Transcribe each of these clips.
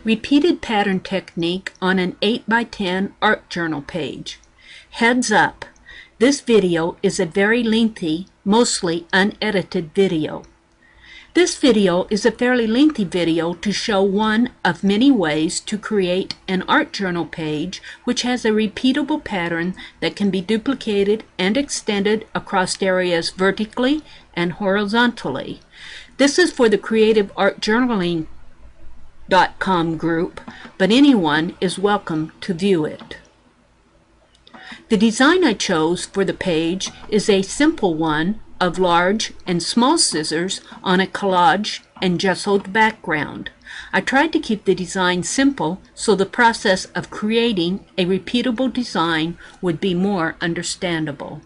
Repeated pattern technique on an 8x10 art journal page. Heads up, this video is a very lengthy, mostly unedited video. This video is a fairly lengthy video to show one of many ways to create an art journal page which has a repeatable pattern that can be duplicated and extended across areas vertically and horizontally. This is for the Creative Art Journaling.com group, but anyone is welcome to view it. The design I chose for the page is a simple one of large and small scissors on a collage and gessoed background. I tried to keep the design simple so the process of creating a repeatable design would be more understandable.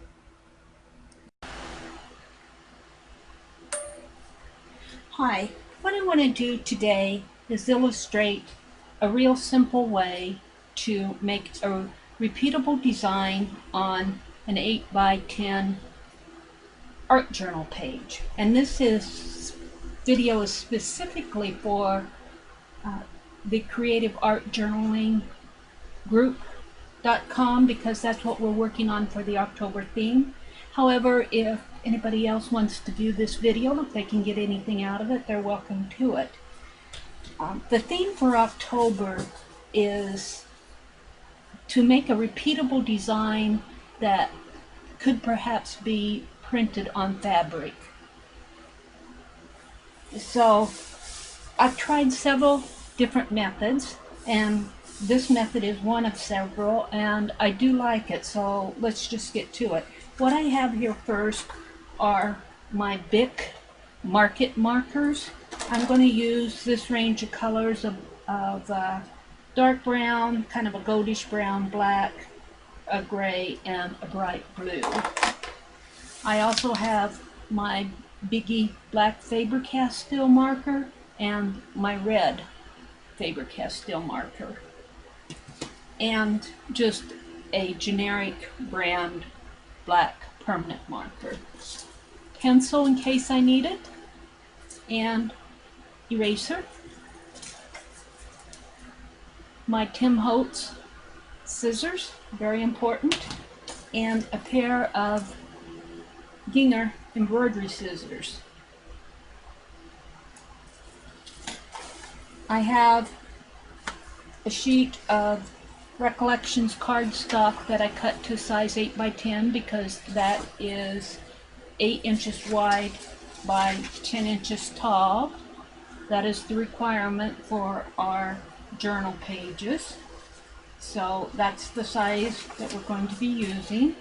Hi, what I want to do today is illustrate a real simple way to make a repeatable design on an 8x10 art journal page. And this video is specifically for the Creative Art Journaling group.com because that's what we're working on for the October theme. However, if anybody else wants to view this video, if they can get anything out of it, they're welcome to it. The theme for October is to make a repeatable design that could perhaps be printed on fabric. So I've tried several different methods, and this method is one of several, and I do like it, so let's just get to it. What I have here first are my Bic market markers. I'm going to use this range of colors of dark brown, kind of a goldish brown, black, a gray, and a bright blue. I also have my Biggie black Faber-Castell marker and my red Faber-Castell marker, and just a generic brand black permanent marker. Pencil in case I need it, and eraser. My Tim Holtz scissors, very important, and a pair of Ginger embroidery scissors. I have a sheet of Recollections cardstock that I cut to size 8x10 because that is 8 inches wide by 10 inches tall. That is the requirement for our journal pages. So that's the size that we're going to be using.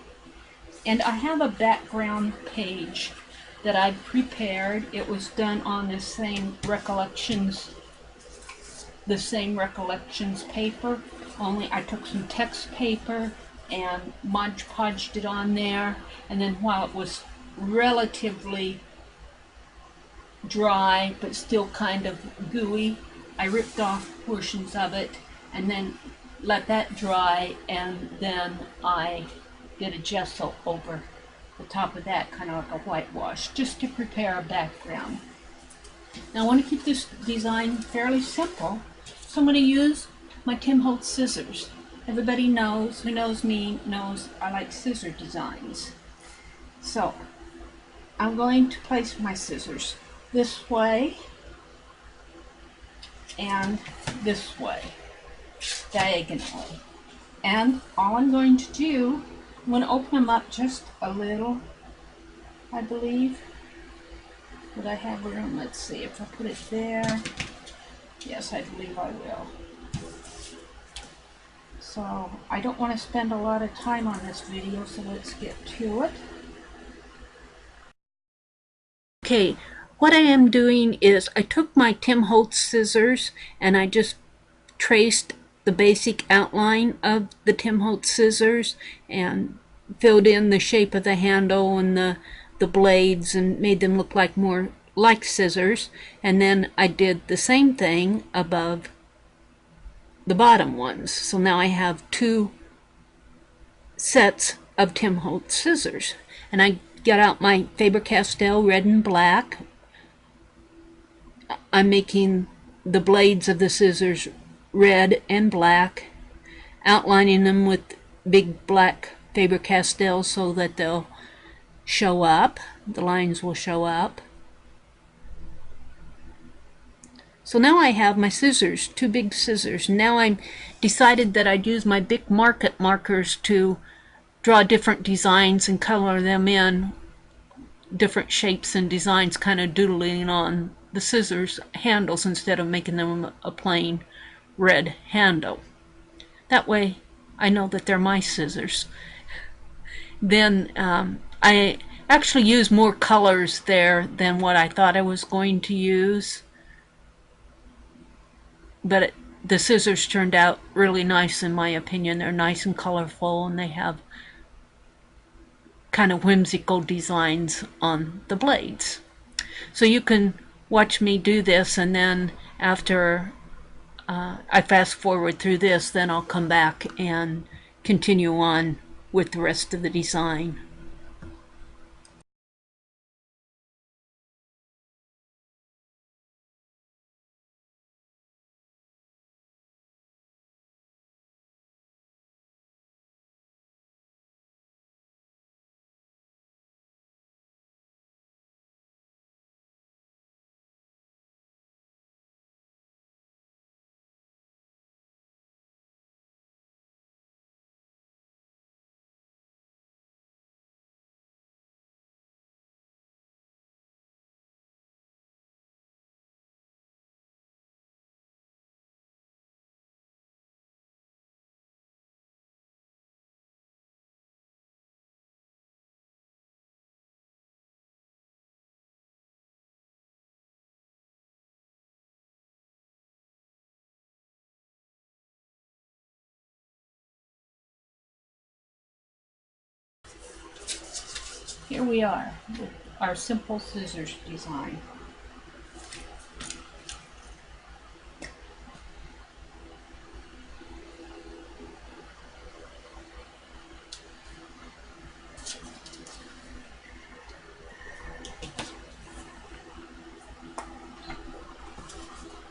And I have a background page that I prepared. It was done on the same Recollections paper, only I took some text paper and Mod Podged it on there, and then while it was relatively dry but still kind of gooey, I ripped off portions of it and then let that dry, and then I did a gesso over the top of that, kind of like a whitewash, just to prepare a background. Now I want to keep this design fairly simple, so I'm going to use my Tim Holtz scissors. Everybody knows, who knows me, knows I like scissor designs. So I'm going to place my scissors this way and this way, diagonally. And all I'm going to do, I'm going to open them up just a little, I believe. Would I have room? Let's see if I put it there. Yes, I believe I will. So I don't want to spend a lot of time on this video, so let's get to it. Okay, what I am doing is I took my Tim Holtz scissors and I just traced the basic outline of the Tim Holtz scissors and filled in the shape of the handle and the blades and made them look like more like scissors, and then I did the same thing above the bottom ones. So now I have two sets of Tim Holtz scissors, and I got out my Faber-Castell red and black. I'm making the blades of the scissors red and black, outlining them with big black Faber-Castell so that they'll show up. The lines will show up. So now I have my scissors, two big scissors. Now I decided that I'd use my big market markers to draw different designs and color them in different shapes and designs, kind of doodling on the scissors handles instead of making them a plain red handle. That way I know that they're my scissors. Then I actually used more colors there than what I thought I was going to use, but the scissors turned out really nice in my opinion. They're nice and colorful, and they have kind of whimsical designs on the blades. So you can watch me do this, and then after I fast forward through this, then I'll come back and continue on with the rest of the design. Here we are with our simple scissors design.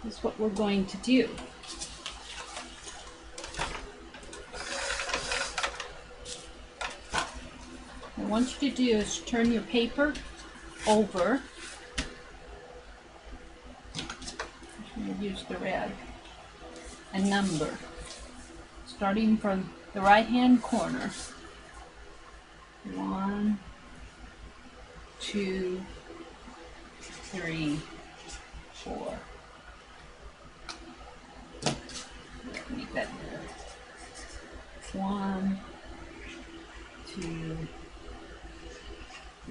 This is what we're going to do. What I want you to do is turn your paper over. I'm going to use the red and number, starting from the right hand corner. 1, 2, 3, 4. Make that 1, 2,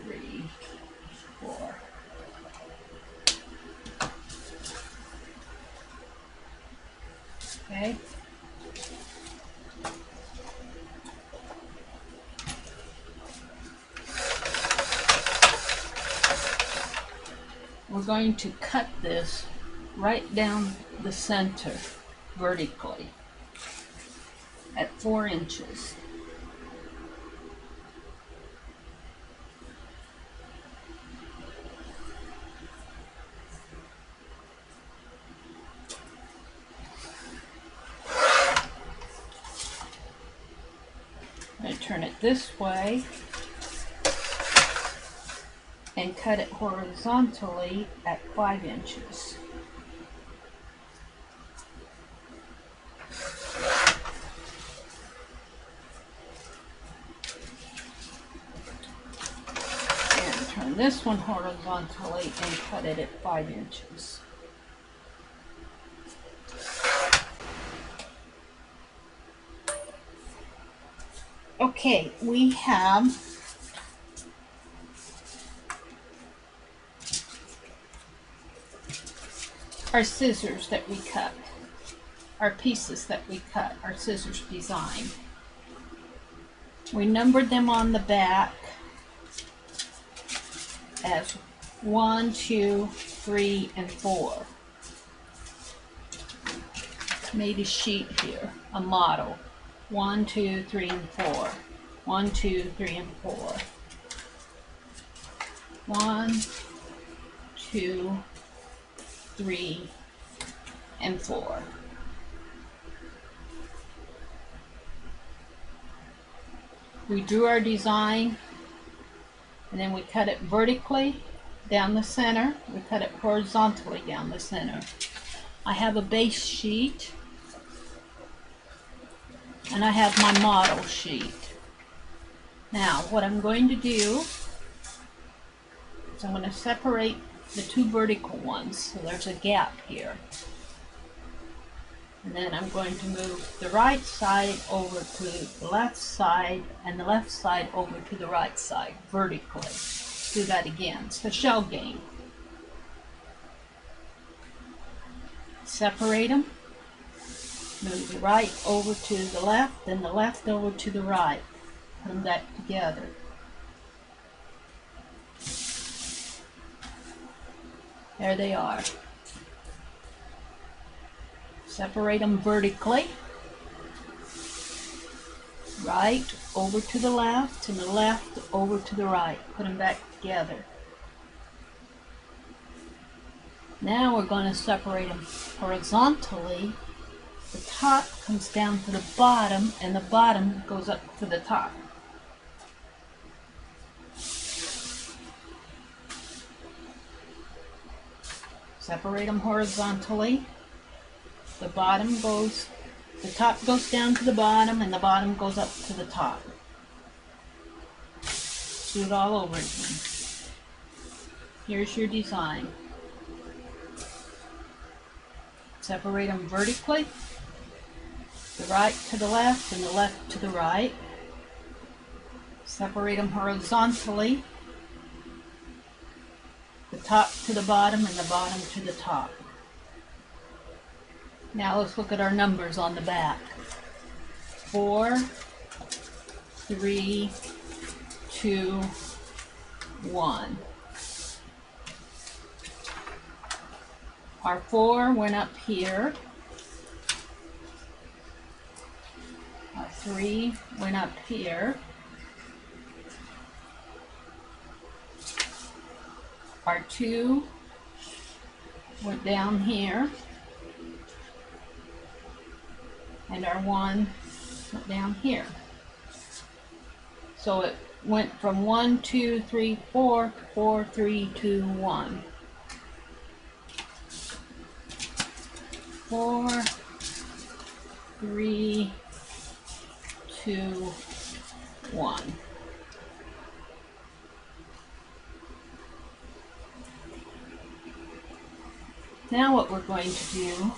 3, 4. Okay. We're going to cut this right down the center vertically at 4 inches. I'm going to turn it this way and cut it horizontally at 5 inches. And turn this one horizontally and cut it at 5 inches. Okay, we have our scissors that we cut, our pieces that we cut, our scissors design. We numbered them on the back as 1, 2, 3, and 4. Made a sheet here, a model. 1, 2, 3, and 4. 1, 2, 3, and 4. 1, 2, 3, and 4. We drew our design, and then we cut it vertically down the center. We cut it horizontally down the center. I have a base sheet, and I have my model sheet. Now, what I'm going to do is I'm going to separate the two vertical ones, so there's a gap here. And then I'm going to move the right side over to the left side and the left side over to the right side vertically. Let's do that again. It's the shell game. Separate them. Move the right over to the left and the left over to the right. Put them back together. There they are. Separate them vertically. Right over to the left and the left over to the right. Put them back together. Now we're going to separate them horizontally. The top comes down to the bottom and the bottom goes up to the top. Separate them horizontally. The top goes down to the bottom and the bottom goes up to the top. Do it all over again. Here's your design. Separate them vertically. The right to the left and the left to the right. Separate them horizontally. The top to the bottom and the bottom to the top. Now let's look at our numbers on the back. 4, 3, 2, 1. Our 4 went up here. Our 3 went up here. Our 2 went down here. And our 1 went down here. So it went from 1, 2, 3, 4, 4, 3, 2, 1. 4, 3, 2, 1. Now what we're going to do,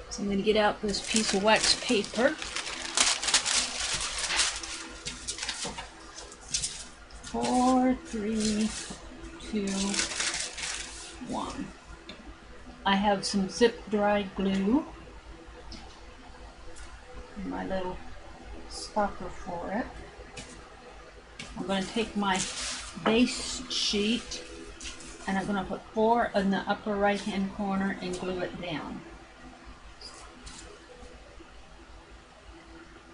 so I'm going to get out this piece of wax paper. 4, 3, 2, 1. I have some zip dry glue. My little stopper for it. I'm going to take my base sheet and I'm going to put 4 in the upper right hand corner and glue it down.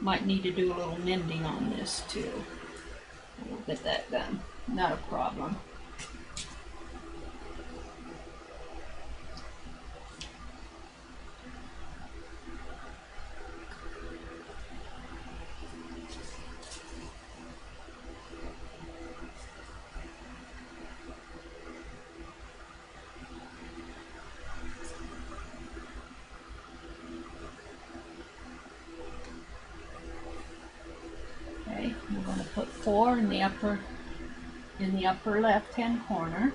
Might need to do a little mending on this too. We'll get that done. Not a problem. Okay, we're going to put 4 in the upper left hand corner.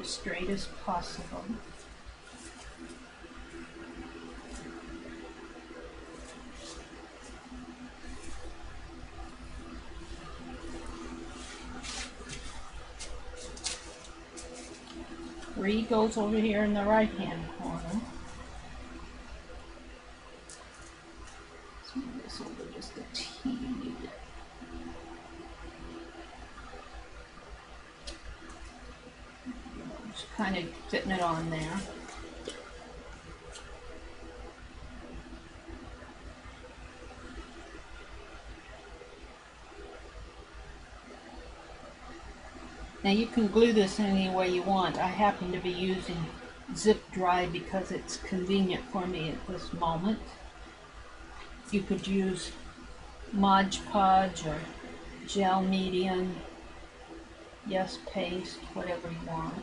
As straight as possible. Three goes over here in the right hand corner. Let's move this over just a teeny. kind of fitting it on there. Now you can glue this any way you want. I happen to be using zip dry because it's convenient for me at this moment. You could use Mod Podge or gel medium, yes paste, whatever you want.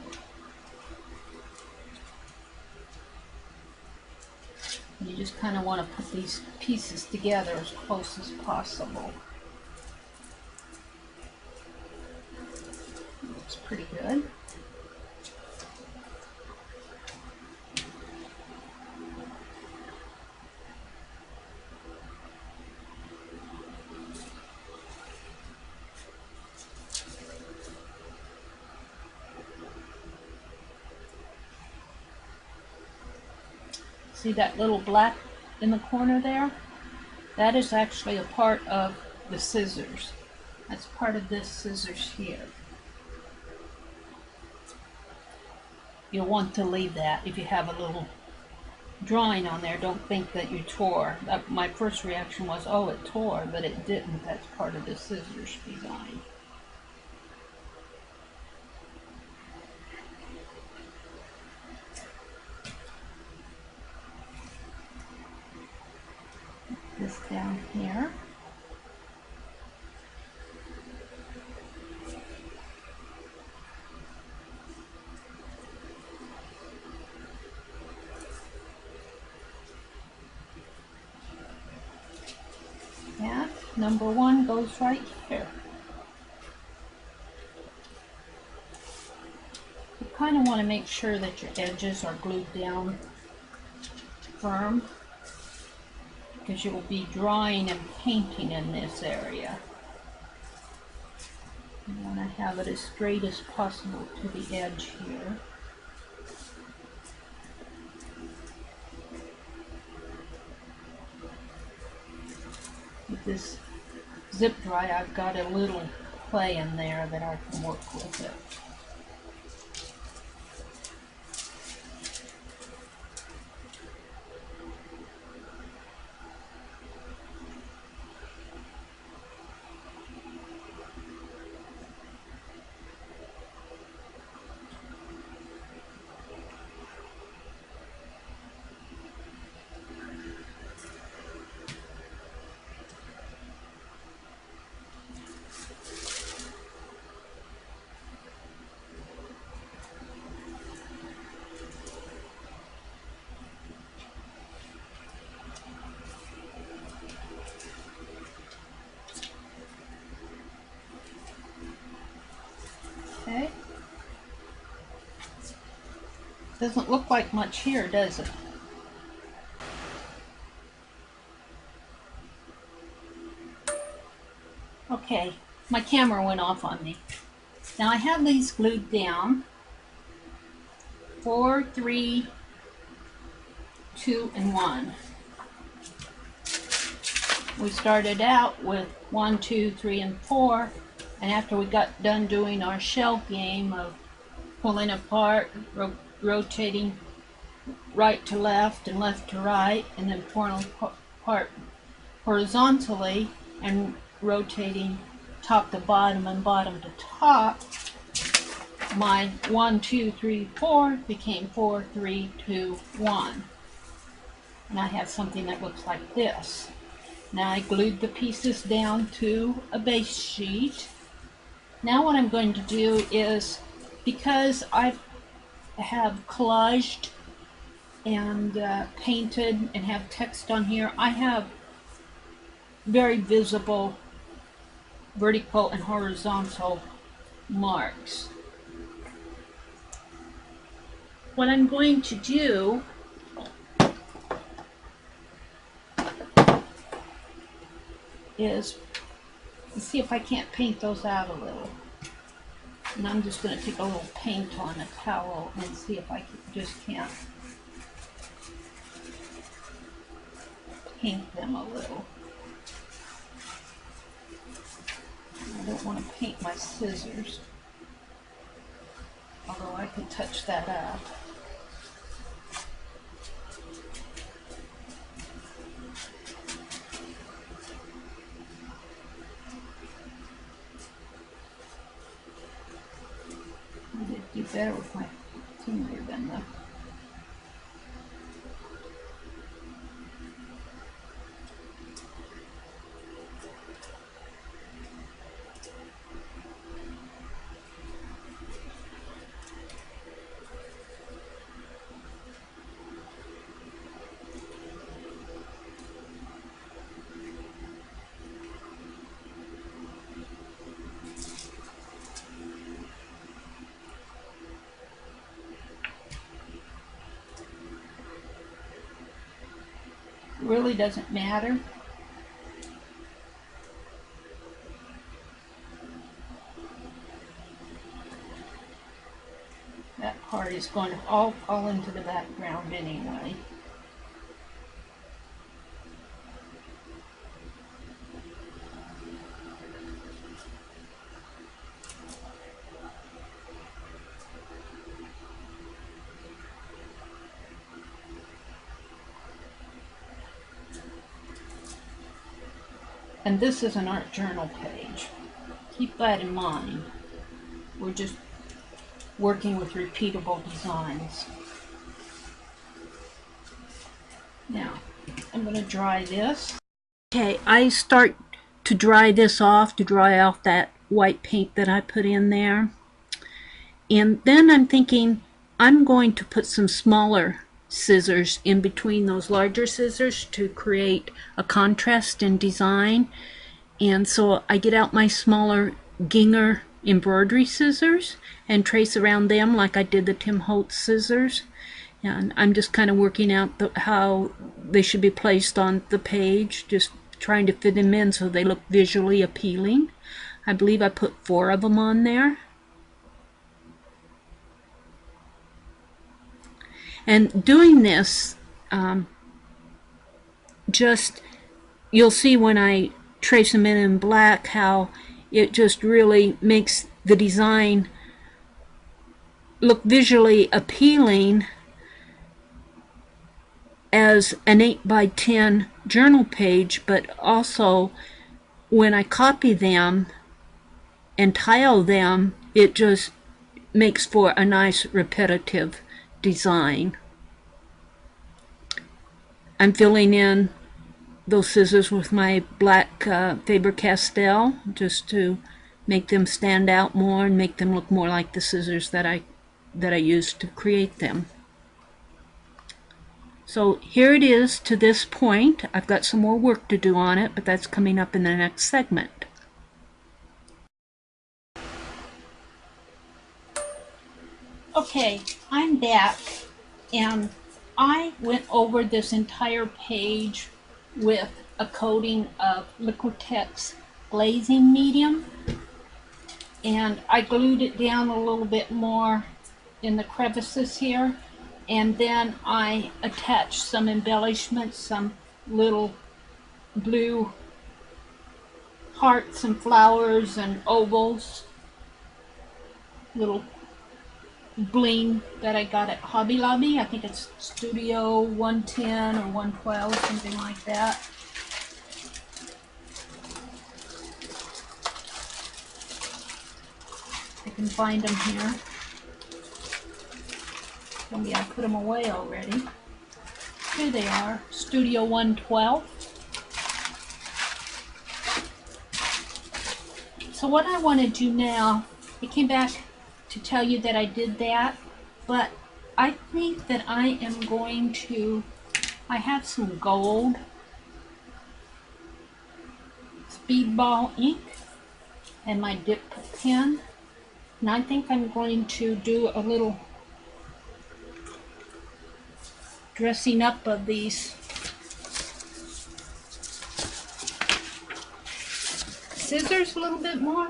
You just kind of want to put these pieces together as close as possible. Looks pretty good. See that little black in the corner there? That is actually a part of the scissors. That's part of this scissors here. You'll want to leave that if you have a little drawing on there. Don't think that you tore. My first reaction was, oh, it tore, but it didn't. That's part of the scissors design. This down here. That number one goes right here. You kind of want to make sure that your edges are glued down firm, because you will be drawing and painting in this area. You want to have it as straight as possible to the edge here. With this zip dry, I've got a little play in there that I can work with it. Okay. Doesn't look like much here, does it? Okay, my camera went off on me. Now I have these glued down. 4, 3, 2, and 1. We started out with 1, 2, 3, and 4, and after we got done doing our shell game of pulling apart, rotating right to left and left to right, and then pulling apart horizontally and rotating top to bottom and bottom to top, my 1, 2, 3, 4 became 4, 3, 2, 1. And I have something that looks like this. Now I glued the pieces down to a base sheet. Now what I'm going to do is, because I have collaged and painted and have text on here, I have very visible vertical and horizontal marks. What I'm going to do is see if I can't paint those out a little. And I'm just going to take a little paint on a towel and see if I can't paint them a little. I don't want to paint my scissors. although I could touch that up. I did do better with my finger than the... Really doesn't matter. That part is going to all fall into the background anyway. And this is an art journal page. Keep that in mind. We're just working with repeatable designs. Now, I'm going to dry this. Okay, I start to dry this off, to dry off that white paint that I put in there. And then I'm thinking I'm going to put some smaller scissors in between those larger scissors to create a contrast in design. And so I get out my smaller Ginger embroidery scissors and trace around them like I did the Tim Holtz scissors. And I'm just kind of working out how they should be placed on the page, just trying to fit them in so they look visually appealing. I believe I put 4 of them on there. And doing this, you'll see when I trace them in black how it just really makes the design look visually appealing as an 8x10 journal page, but also when I copy them and tile them, it just makes for a nice repetitive design. I'm filling in those scissors with my black Faber-Castell just to make them stand out more and make them look more like the scissors that I used to create them. So here it is to this point. I've got some more work to do on it, but that's coming up in the next segment. Okay, I'm back, and I went over this entire page with a coating of Liquitex glazing medium, and I glued it down a little bit more in the crevices here, and then I attached some embellishments, some little blue hearts and flowers and ovals, little bling that I got at Hobby Lobby. I think it's Studio 110 or 112, something like that. I can find them here. Maybe I put them away already. Here they are, Studio 112. So what I want to do now, I came back to tell you that I did that, but I think that I am going to, I have some gold speedball ink and my dip pen, and I think I'm going to do a little dressing up of these scissors a little bit more.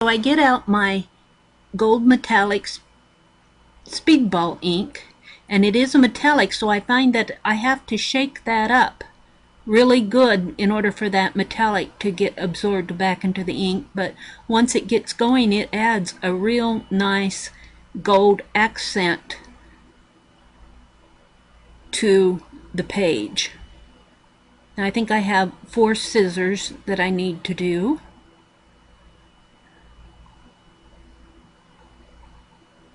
So I get out my gold metallic speedball ink, and it is a metallic, so I find that I have to shake that up really good in order for that metallic to get absorbed back into the ink, but once it gets going, it adds a real nice gold accent to the page. Now I think I have 4 scissors that I need to do.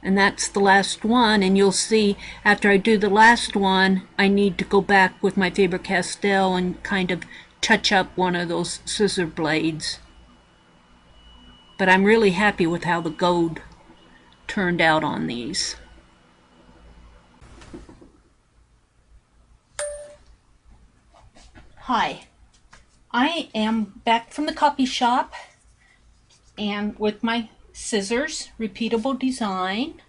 And that's the last one, and you'll see after I do the last one, I need to go back with my Faber-Castell and kind of touch up one of those scissor blades. But I'm really happy with how the gold turned out on these. Hi, I am back from the copy shop and with my scissors, Repeatable design.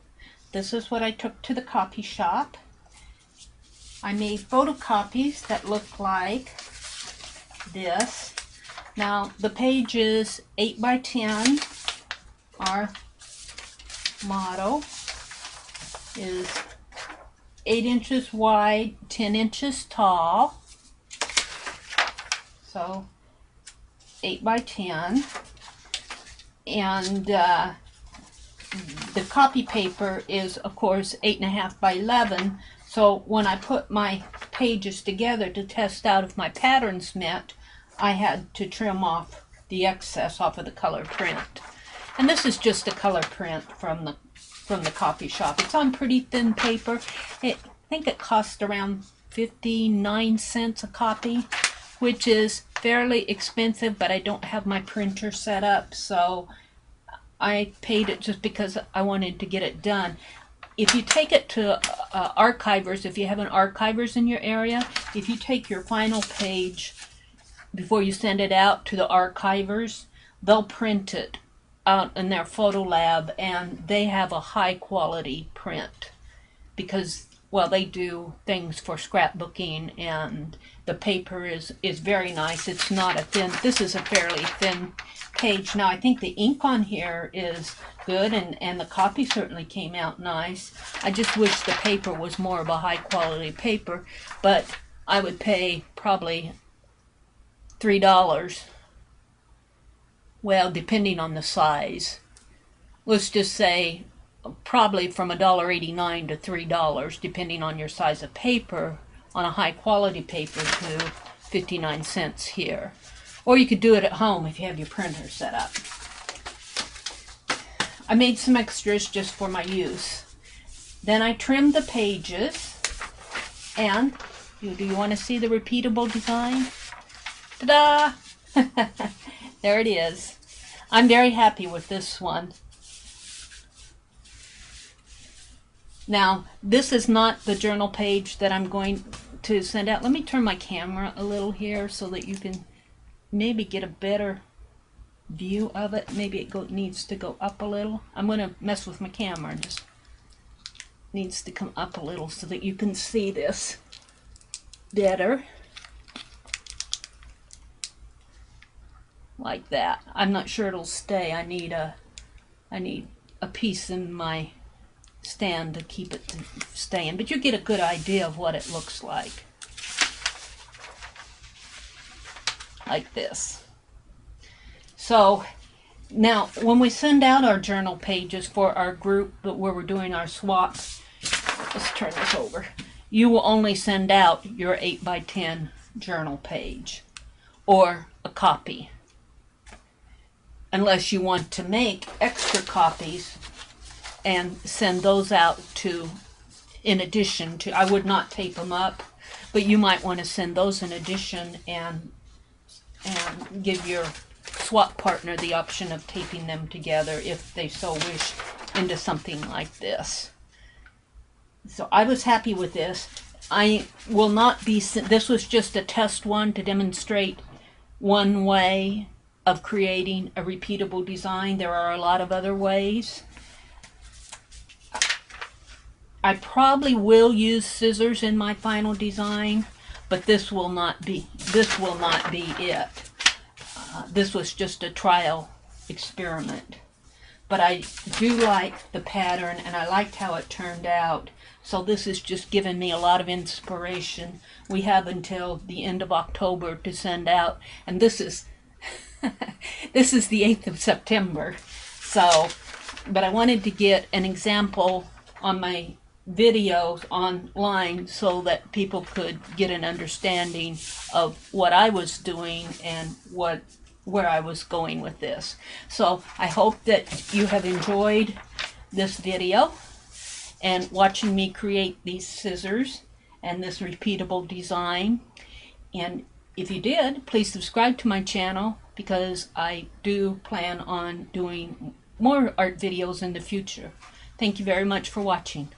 This is what I took to the copy shop. I made photocopies that look like this. Now the page is 8 by 10. Our motto is 8 inches wide, 10 inches tall. So 8 by 10. And the copy paper is, of course, 8.5 by 11. So when I put my pages together to test out if my patterns met, I had to trim off the excess off of the color print. And this is just a color print from the copy shop. It's on pretty thin paper. I think it cost around 59 cents a copy, which is fairly expensive, but I don't have my printer set up, so I paid it just because I wanted to get it done. If you take it to archivers, if you have an archivers in your area, if you take your final page before you send it out to the archivers, they'll print it out in their photo lab, and they have a high quality print because, well, they do things for scrapbooking, and the paper is very nice. It's not a thin, this is a fairly thin page. Now I think the ink on here is good, and the copy certainly came out nice. I just wish the paper was more of a high quality paper, but I would pay probably $3. Well, depending on the size. Let's just say probably from $1.89 to $3, depending on your size of paper, on a high quality paper, to 59 cents here. Or you could do it at home if you have your printer set up. I made some extras just for my use. Then I trimmed the pages, and do you want to see the repeatable design? Ta-da! There it is. I'm very happy with this one. Now, this is not the journal page that I'm going to send out. Let me turn my camera a little here so that you can maybe get a better view of it. Maybe it needs to go up a little. I'm going to mess with my camera. It just needs to come up a little so that you can see this better. Like that. I'm not sure it'll stay. I need a piece in my stand to keep it staying, but you get a good idea of what it looks like this. So now when we send out our journal pages for our group where we're doing our swaps, let's turn this over, you will only send out your 8 by 10 journal page or a copy, unless you want to make extra copies and send those out to, in addition to, I would not tape them up, but you might want to send those in addition and give your swap partner the option of taping them together if they so wish into something like this. So I was happy with this. I will not be, this was just a test one to demonstrate one way of creating a repeatable design. There are a lot of other ways. I probably will use scissors in my final design, but this will not be it. This was just a trial experiment. but I do like the pattern and I liked how it turned out. So this is just giving me a lot of inspiration. We have until the end of October to send out, and this is this is the 8th of September. So, but I wanted to get an example on my videos online so that people could get an understanding of what I was doing and where I was going with this. So I hope that you have enjoyed this video and watching me create these scissors and this repeatable design. And if you did, please subscribe to my channel, because I do plan on doing more art videos in the future. Thank you very much for watching.